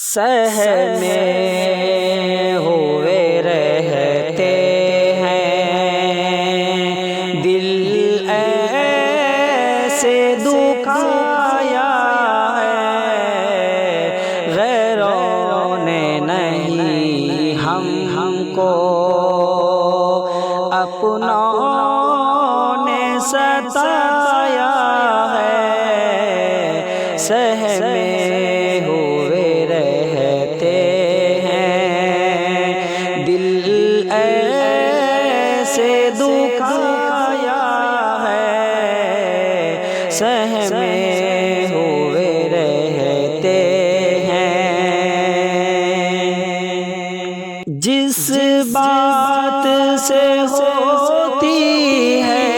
سہمے ہوئے رہتے ہیں، دل ایسے دکھایا ہے، غیروں نے نہیں ہم کو اپنوں نے ستایا ہے، سہمے ہوئے رہتے ہیں، دل ایسے دکھایا ہے، سہمے ہوئے رہتے ہیں، جس بات سے ہوتی ہے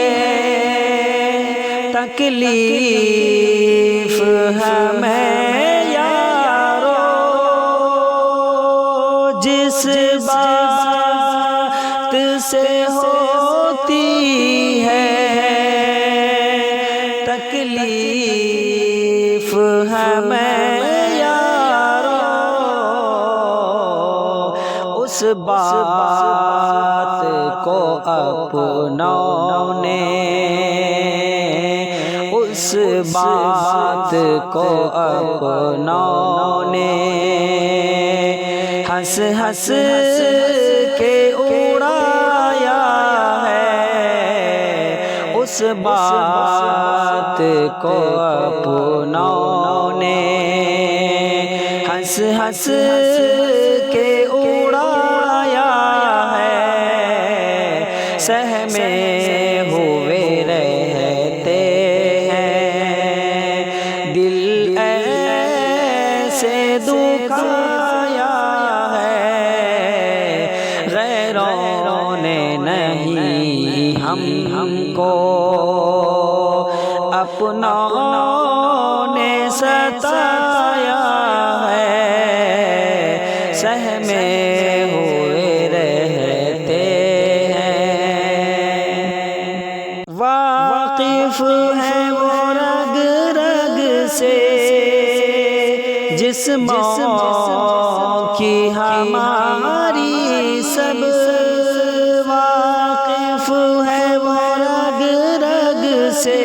تکلیف ہمیں یارو، جس بات سے ہوتی ہے تکلیف ہمیں یارو، اس بات کو اپنوں نے، اس بات کو اپنوں نے ہنس ہنس کے اڑایا ہے، اس بات کو اپنوں نے ہنس ہنس کے اڑایا ہے، سہمے ہوئے رہتے ہیں، دل ایسے دکھایا ہے، غیروں نے نہیں ہم کو اپنوں نے ستایا ہے، سہمے ہوئے رہتے ہیں، واقف ہے وہ رگ رگ سے جسموں کی ہماری سب، واقف ہے وہ رگ رگ سے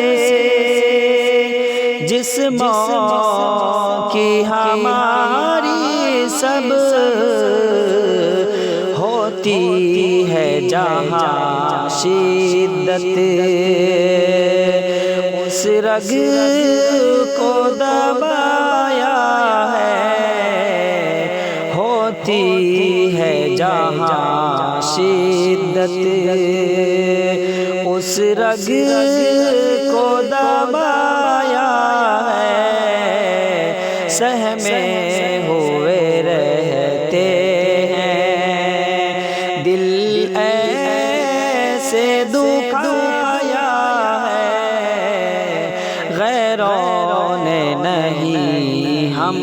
جسموں کی ہماری سب، ہوتی ہے جہاں شدت اس رگ کو دبایا ہے، ہوتی ہے جہاں شدت اس رگ کو دبایا ہے، سہمے ہوئے رہتے ہیں، دل ایسے دکھایا ہے، غیروں نے نہیں ہم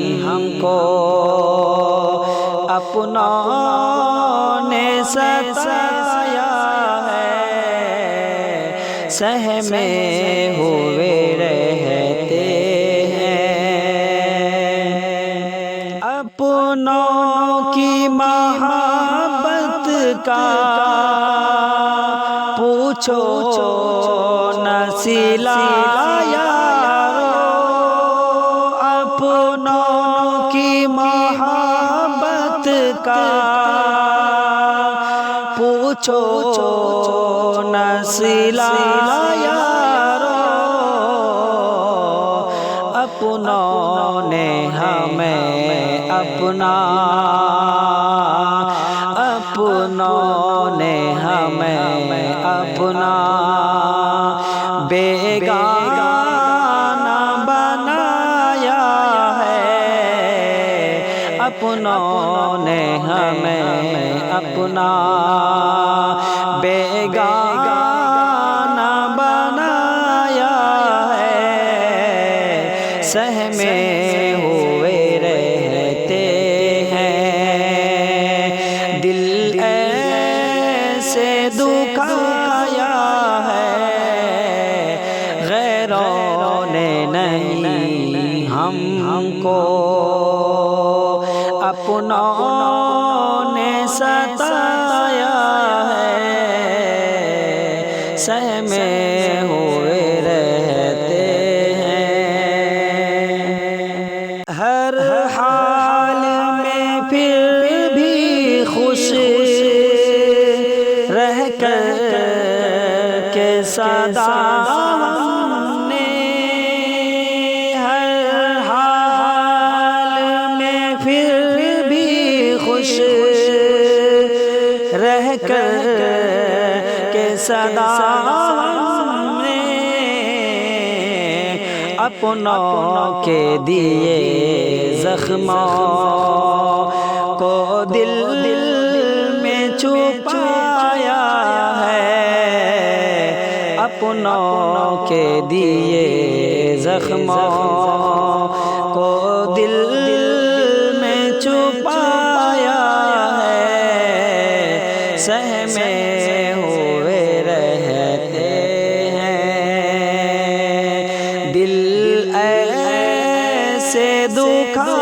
کو اپنوں نے ستایا ہے، سہمے ہوئے رہتے ہیں، اپنوں کی محبت کا پوچھو نہ سلا یارو، اپنوں کی محبت کا پوچھو نہ سلا یارو، اپنوں نے ہمیں اپنا، اپنوں نے ہمیں اپنا بیگانہ بنایا ہے، اپنوں نے ہمیں اپنا بیگانہ بنایا ہے، سہمے ہوئے رہتے ہیں، دل ایسے دکھایا ہے، غیروں نے نہیں ہم کو اپنوں نے ستایا ہے، سہمے ہوئے رہتے ہیں، ہر حال میں پھر بھی خوش رہ کر کے صدا ہم نے، ہر حال میں پھر بھی خوش رہ کر کے صدا ہم نے، اپنوں کے دیے زخموں کو دل میں چھپایا ہے، اپنوں کے دیے زخموں کو دل میں چھپایا ہے، سہمے ہوئے رہتے ہیں، دل ایسے دکھا